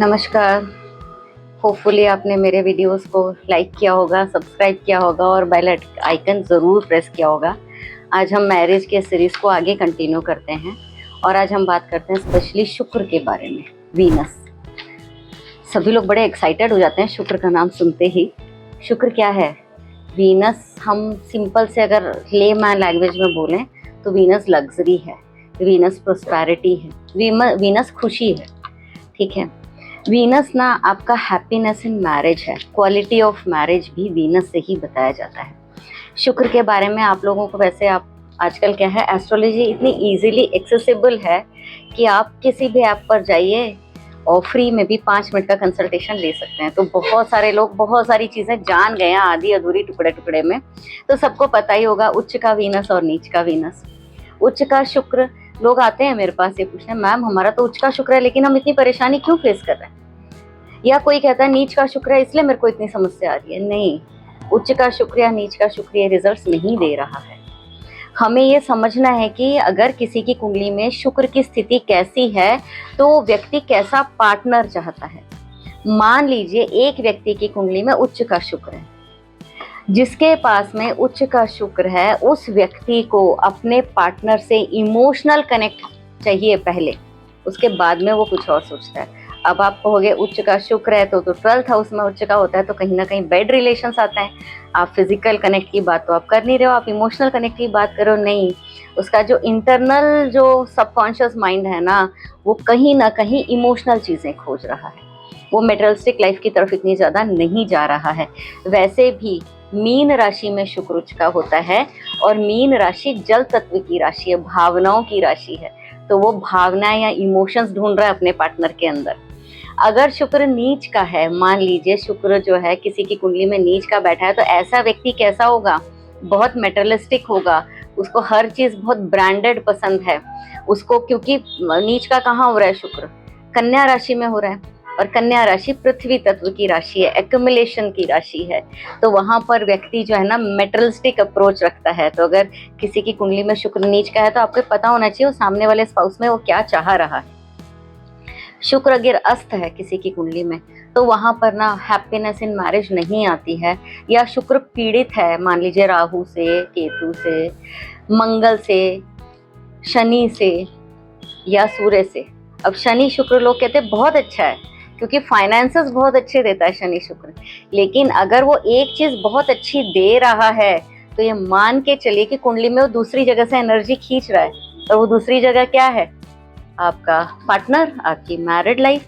नमस्कार। होपफुली आपने मेरे वीडियोस को लाइक किया होगा, सब्सक्राइब किया होगा और बेल आइकन ज़रूर प्रेस किया होगा। आज हम मैरिज के सीरीज़ को आगे कंटिन्यू करते हैं और आज हम बात करते हैं स्पेशली शुक्र के बारे में, वीनस। सभी लोग बड़े एक्साइटेड हो जाते हैं शुक्र का नाम सुनते ही। शुक्र क्या है? वीनस, हम सिंपल से अगर लेमैन लैंग्वेज में बोलें तो वीनस लग्जरी है, वीनस प्रोस्पैरिटी है, वीनस खुशी है। ठीक है, वीनस ना आपका हैप्पीनेस इन मैरिज है। क्वालिटी ऑफ मैरिज भी वीनस से ही बताया जाता है। शुक्र के बारे में आप लोगों को वैसे आप आजकल क्या है, एस्ट्रोलॉजी इतनी इजीली एक्सेसिबल है कि आप किसी भी ऐप पर जाइए और फ्री में भी 5 मिनट का कंसल्टेशन ले सकते हैं। तो बहुत सारे लोग बहुत सारी चीज़ें जान गए हैं आधी अधूरी टुकड़े टुकड़े में। तो सबको पता ही होगा उच्च का वीनस और नीच का वीनस। उच्च का शुक्र, लोग आते हैं मेरे पास ये पूछने, मैम हमारा तो उच्च का शुक्र है लेकिन हम इतनी परेशानी क्यों फेस कर रहे हैं। या कोई कहता है नीच का शुक्र है इसलिए मेरे को इतनी समस्या आ रही है। नहीं, उच्च का शुक्र या नीच का शुक्र ये रिजल्ट्स नहीं दे रहा है। हमें ये समझना है कि अगर किसी की कुंडली में शुक्र की स्थिति कैसी है तो व्यक्ति कैसा पार्टनर चाहता है। मान लीजिए एक व्यक्ति की कुंडली में उच्च का शुक्र है, जिसके पास में उच्च का शुक्र है उस व्यक्ति को अपने पार्टनर से इमोशनल कनेक्ट चाहिए पहले, उसके बाद में वो कुछ और सोचता है। अब आप कहोगे उच्च का शुक्र है तो 12th हाउस में उच्च का होता है तो कहीं ना कहीं बेड रिलेशंस आते हैं। आप फिजिकल कनेक्ट की बात तो आप कर नहीं रहे हो, आप इमोशनल कनेक्ट की बात करो। नहीं, उसका जो इंटरनल जो सबकॉन्शियस माइंड है ना, वो कहीं ना कहीं इमोशनल चीज़ें खोज रहा है, वो मेटेरियलिस्टिक लाइफ की तरफ इतनी ज़्यादा नहीं जा रहा है। वैसे भी मीन राशि में शुक्र उच्च का होता है और मीन राशि जल तत्व की राशि है, भावनाओं की राशि है। तो वो भावनाएं या इमोशंस ढूंढ रहा है अपने पार्टनर के अंदर। अगर शुक्र नीच का है, मान लीजिए शुक्र जो है किसी की कुंडली में नीच का बैठा है, तो ऐसा व्यक्ति कैसा होगा? बहुत मेटेरियलिस्टिक होगा, उसको हर चीज़ बहुत ब्रांडेड पसंद है उसको। क्योंकि नीच का कहाँ हो रहा है शुक्र? कन्या राशि में हो रहा है और कन्या राशि पृथ्वी तत्व की राशि है, एक्युमुलेशन की राशि है। तो वहाँ पर व्यक्ति जो है ना मेटेरियलिस्टिक अप्रोच रखता है। तो अगर किसी की कुंडली में शुक्र नीच का है तो आपको पता होना चाहिए वो सामने वाले स्पाउस में वो क्या चाह रहा है। शुक्र अगर अस्त है किसी की कुंडली में तो वहाँ पर ना हैप्पीनेस इन मैरिज नहीं आती है। या शुक्र पीड़ित है, मान लीजिए राहु से, केतु से, मंगल से, शनि से या सूर्य से। अब शनि शुक्र लोग कहते हैं बहुत अच्छा है क्योंकि फाइनेंसेस बहुत अच्छे देता है शनि शुक्र। लेकिन अगर वो एक चीज़ बहुत अच्छी दे रहा है तो ये मान के चलिए कि कुंडली में वो दूसरी जगह से एनर्जी खींच रहा है। और वो दूसरी जगह क्या है? आपका पार्टनर, आपकी मैरिड लाइफ।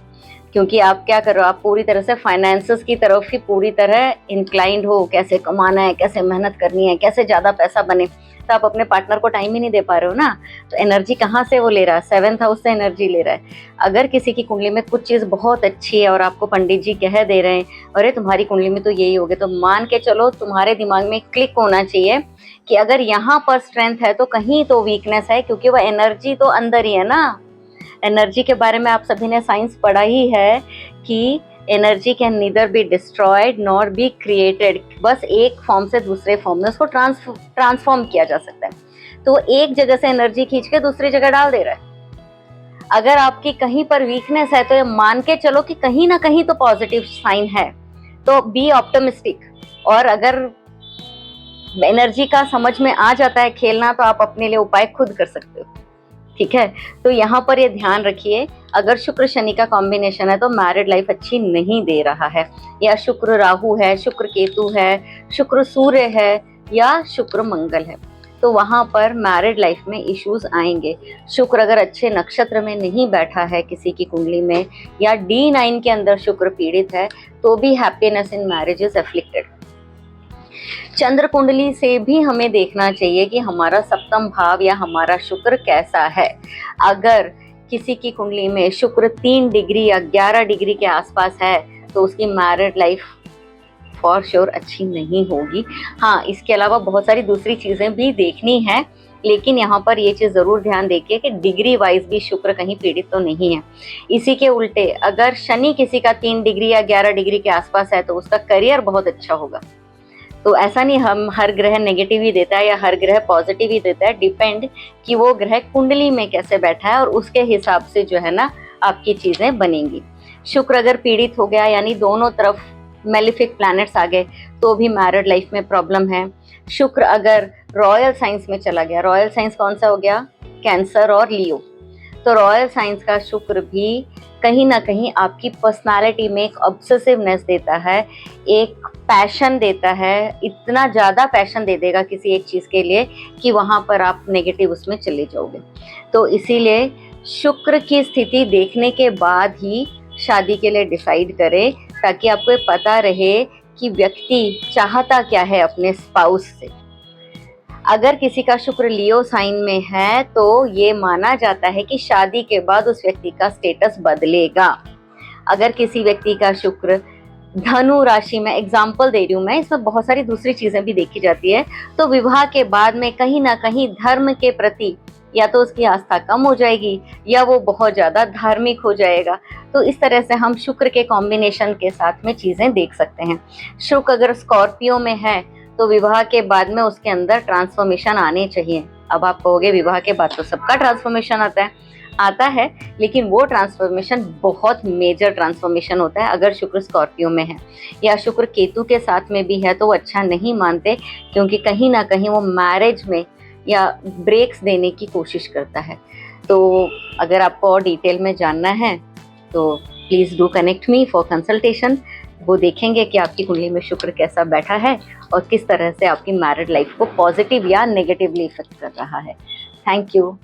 क्योंकि आप क्या कर रहे हो, आप पूरी तरह से फाइनेंसेस की तरफ ही पूरी तरह इंक्लाइंड हो, कैसे कमाना है, कैसे मेहनत करनी है, कैसे ज़्यादा पैसा बने। तो आप अपने पार्टनर को टाइम ही नहीं दे पा रहे हो ना। तो एनर्जी कहाँ से वो ले रहा है? 7th हाउस से एनर्जी ले रहा है। अगर किसी की कुंडली में कुछ चीज़ बहुत अच्छी है और आपको पंडित जी कह दे रहे हैं अरे तुम्हारी कुंडली में तो यही हो गया, तो मान के चलो तुम्हारे दिमाग में क्लिक होना चाहिए कि अगर यहाँ पर स्ट्रेंथ है तो कहीं तो वीकनेस है, क्योंकि वह एनर्जी तो अंदर ही है ना। एनर्जी के बारे में आप सभी ने साइंस पढ़ा ही है कि energy can neither be destroyed nor be created. बस एक फॉर्म से दूसरे फॉर्म में उसको ट्रांसफॉर्म किया जा सकता है। तो एक जगह से एनर्जी खींच के दूसरी जगह डाल दे रहा है। अगर आपकी कहीं पर वीकनेस है तो ये मान के चलो कि कहीं ना कहीं तो पॉजिटिव साइन है, तो बी ऑप्टिमिस्टिक। और अगर एनर्जी का समझ में आ जाता है खेलना तो आप अपने लिए उपाय खुद कर सकते हो। ठीक है, तो यहाँ पर ये ध्यान रखिए, अगर शुक्र शनि का कॉम्बिनेशन है तो मैरिड लाइफ अच्छी नहीं दे रहा है। या शुक्र राहु है, शुक्र केतु है, शुक्र सूर्य है या शुक्र मंगल है, तो वहाँ पर मैरिड लाइफ में इश्यूज आएंगे। शुक्र अगर अच्छे नक्षत्र में नहीं बैठा है किसी की कुंडली में या D9 के अंदर शुक्र पीड़ित है तो भी happiness in marriage is afflicted. चंद्र कुंडली से भी हमें देखना चाहिए कि हमारा सप्तम भाव या हमारा शुक्र कैसा है। अगर किसी की कुंडली में शुक्र 3 डिग्री या 11 डिग्री के आसपास है तो उसकी मैरिड लाइफ फॉर श्योर अच्छी नहीं होगी। हाँ, इसके अलावा बहुत सारी दूसरी चीज़ें भी देखनी है, लेकिन यहाँ पर ये चीज़ ज़रूर ध्यान देखिए कि डिग्री वाइज भी शुक्र कहीं पीड़ित तो नहीं है। इसी के उल्टे अगर शनि किसी का 3 डिग्री या 11 डिग्री के आसपास है तो उसका करियर बहुत अच्छा होगा। तो ऐसा नहीं हम हर ग्रह नेगेटिव ही देता है या हर ग्रह पॉजिटिव ही देता है, डिपेंड कि वो ग्रह कुंडली में कैसे बैठा है और उसके हिसाब से जो है ना आपकी चीज़ें बनेंगी। शुक्र अगर पीड़ित हो गया यानी दोनों तरफ मेलिफिक प्लैनेट्स आ गए तो भी मैरिड लाइफ में प्रॉब्लम है। शुक्र अगर रॉयल साइंस में चला गया, रॉयल साइंस कौन सा हो गया, कैंसर और लियो, तो रॉयल साइंस का शुक्र भी कहीं ना कहीं आपकी पर्सनालिटी में एक ऑब्सेसिवनेस देता है, एक पैशन देता है, इतना ज़्यादा पैशन दे देगा किसी एक चीज़ के लिए कि वहाँ पर आप नेगेटिव उसमें चले जाओगे। तो इसीलिए शुक्र की स्थिति देखने के बाद ही शादी के लिए डिसाइड करें, ताकि आपको पता रहे कि व्यक्ति चाहता क्या है अपने स्पाउस से। अगर किसी का शुक्र लियो साइन में है तो ये माना जाता है कि शादी के बाद उस व्यक्ति का स्टेटस बदलेगा। अगर किसी व्यक्ति का शुक्र धनु राशि में, एग्जाम्पल दे रही हूँ मैं, इसमें बहुत सारी दूसरी चीजें भी देखी जाती है, तो विवाह के बाद में कहीं ना कहीं धर्म के प्रति या तो उसकी आस्था कम हो जाएगी या वो बहुत ज्यादा धार्मिक हो जाएगा। तो इस तरह से हम शुक्र के कॉम्बिनेशन के साथ में चीजें देख सकते हैं। शुक्र अगर स्कॉर्पियो में है तो विवाह के बाद में उसके अंदर ट्रांसफॉर्मेशन आने चाहिए। अब आप कहोगे विवाह के बाद तो सबका ट्रांसफॉर्मेशन आता है, लेकिन वो ट्रांसफॉर्मेशन बहुत मेजर ट्रांसफॉर्मेशन होता है अगर शुक्र स्कॉर्पियो में है या शुक्र केतु के साथ में भी है तो वो अच्छा नहीं मानते, क्योंकि कहीं ना कहीं वो मैरिज में या ब्रेक्स देने की कोशिश करता है। तो अगर आपको और डिटेल में जानना है तो please do connect me for consultation. वो देखेंगे कि आपकी कुंडली में शुक्र कैसा बैठा है और किस तरह से आपकी मैरिड लाइफ को पॉजिटिव या नेगेटिवली इफेक्ट कर रहा है। Thank you.